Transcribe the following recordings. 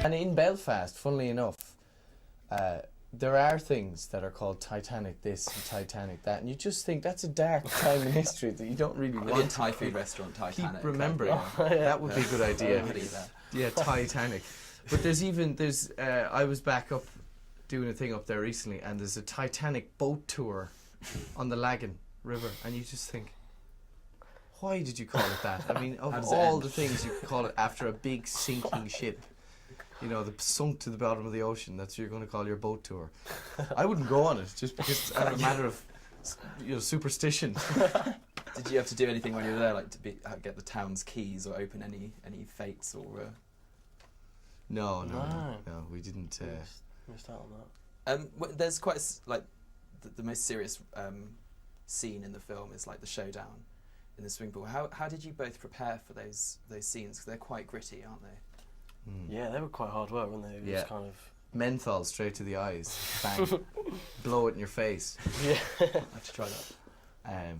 And in Belfast, funnily enough, there are things that are called Titanic this and Titanic that, and you just think that's a dark time in history that you don't really want. A Thai food restaurant, Titanic. Keep remembering. That would be a good idea. Yeah, Titanic. But there's I was back up doing a thing up there recently, and there's a Titanic boat tour on the Lagan River, and you just think, why did you call it that? I mean, of all the things you could call it after a big sinking ship, you know, sunk to the bottom of the ocean, that's what you're going to call your boat tour. I wouldn't go on it, just because it's out of a matter of, you know, superstition. Did you have to do anything when you were there, like to get the town's keys or open any fates or? No, we didn't. Missed out on that. There's quite like the most serious scene in the film is like the showdown in the swimming pool. How did you both prepare for those scenes? Because they're quite gritty, aren't they? Yeah, they were quite hard work, weren't they? It was kind of menthol straight to the eyes, bang, blow it in your face. Yeah, I have to try that. Yeah,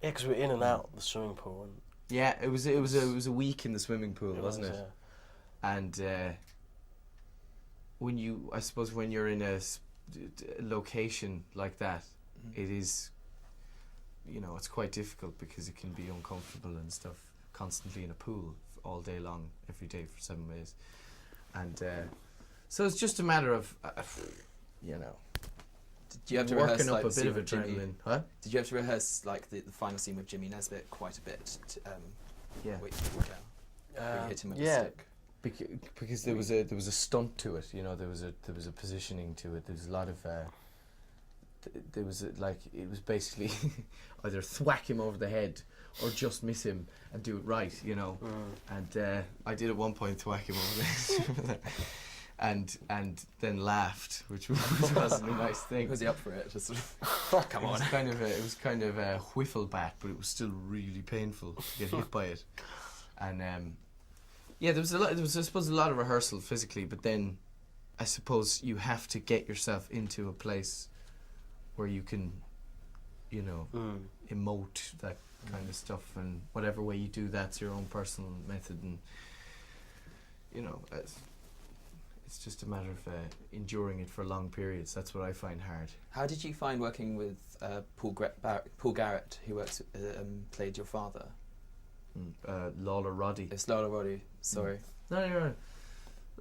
because we were in and out the swimming pool. And yeah, it was a week in the swimming pool, wasn't it? Yeah. And I suppose when you're in a location like that, it is, you know, it's quite difficult because it can be uncomfortable and stuff. Constantly in a pool all day long, every day for 7 days, and so it's just a matter of, you know. Did you have to working rehearse up like, a bit of adrenaline? Huh? Did you have to rehearse like the final scene with Jimmy Nesbitt quite a bit? Yeah. Wait, you hit him with a stick. Because there was a stunt to it, you know. There was a positioning to it. There was a lot of it was basically either thwack him over the head or just miss him and do it right, you know. And I did at one point thwack him over the head and then laughed, which wasn't a nice thing. Was he up for it? Just come on. It was kind of a whiffle bat, but it was still really painful to get hit by it. And yeah, there was I suppose a lot of rehearsal physically, but then I suppose you have to get yourself into a place where you can, you know, emote that kind of stuff, and whatever way you do that's your own personal method, and you know, it's just a matter of enduring it for long periods. That's what I find hard. How did you find working with Paul Garrett, who played your father? Lawler Roddy. It's Lawler Roddy, sorry. No, you're right.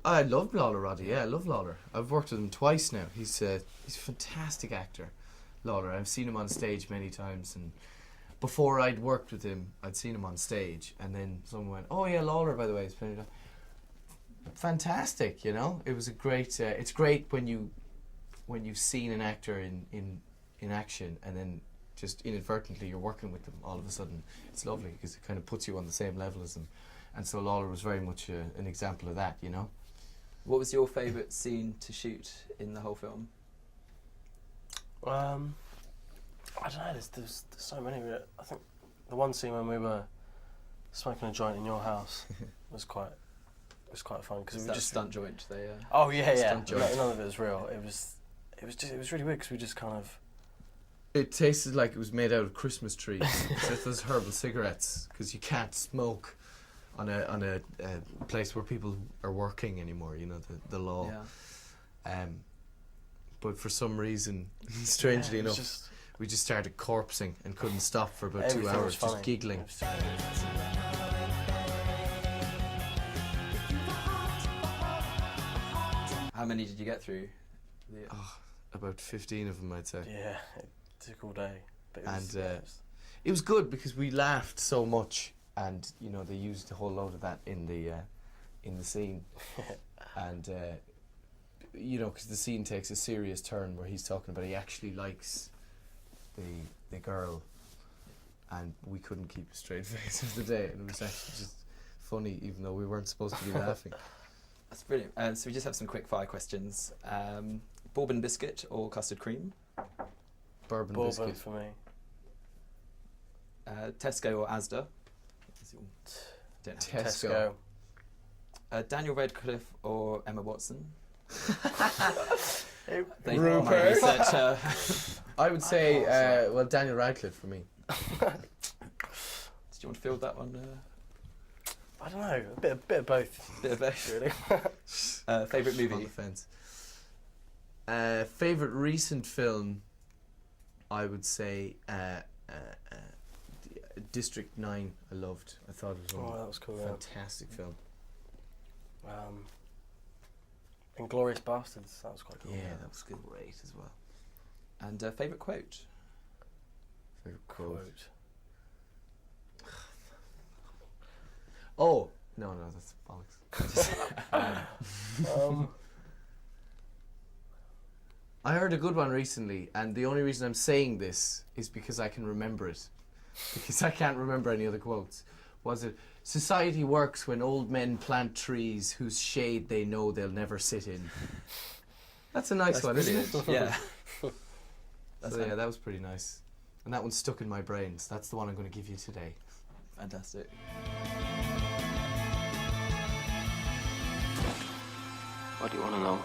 I love Lawler Roddy, yeah, I love Lawler. I've worked with him twice now. He's a fantastic actor, Lawler. I've seen him on stage many times, and before I'd worked with him, I'd seen him on stage, and then someone went, "Oh yeah, Lawler, by the way, he's playing." Fantastic, you know. It was a great. It's great when you've seen an actor in action, and then just inadvertently you're working with them all of a sudden. It's lovely because it kind of puts you on the same level as them, and so Lawler was very much an example of that, you know. What was your favourite scene to shoot in the whole film? I don't know, there's so many. I think the one scene when we were smoking a joint in your house was quite fun, because we just stunt joint. Oh yeah. Stunt joint. None of it was real. It was really weird because we just kind of. It tasted like it was made out of Christmas trees. Except those herbal cigarettes, because you can't smoke on a place where people are working anymore. You know, the law. Yeah. But for some reason, strangely enough, we just started corpsing and couldn't stop for about 2 hours, just giggling. How many did you get through? About 15 of them, I'd say. Yeah, it took all day. But it was good because we laughed so much, and you know, they used a whole load of that in the scene, and you know, because the scene takes a serious turn where he's talking about he actually likes the girl, and we couldn't keep a straight face of the day, and it was actually just funny, even though we weren't supposed to be laughing. That's brilliant. So we just have some quick fire questions. Bourbon biscuit or custard cream? Bourbon biscuit for me. Tesco or Asda? Tesco. Daniel Radcliffe or Emma Watson? Rupert. I would say, well, Daniel Radcliffe for me. Did you want to field that one? I don't know, a bit of both. Bit of both, really. Favourite On movie? the fence. Favorite recent film, I would say District 9. I loved. I thought it was That was cool. a fantastic film. Inglourious Bastards. That was quite cool. Yeah, that was great as well. And favourite quote? Favorite quote. Oh no, that's bollocks. I heard a good one recently, and the only reason I'm saying this is because I can remember it. Because I can't remember any other quotes. Was it, society works when old men plant trees whose shade they know they'll never sit in. That's a nice one, isn't it? Yeah. So yeah, that was pretty nice. And that one stuck in my brain, so that's the one I'm going to give you today. Fantastic. What do you want to know?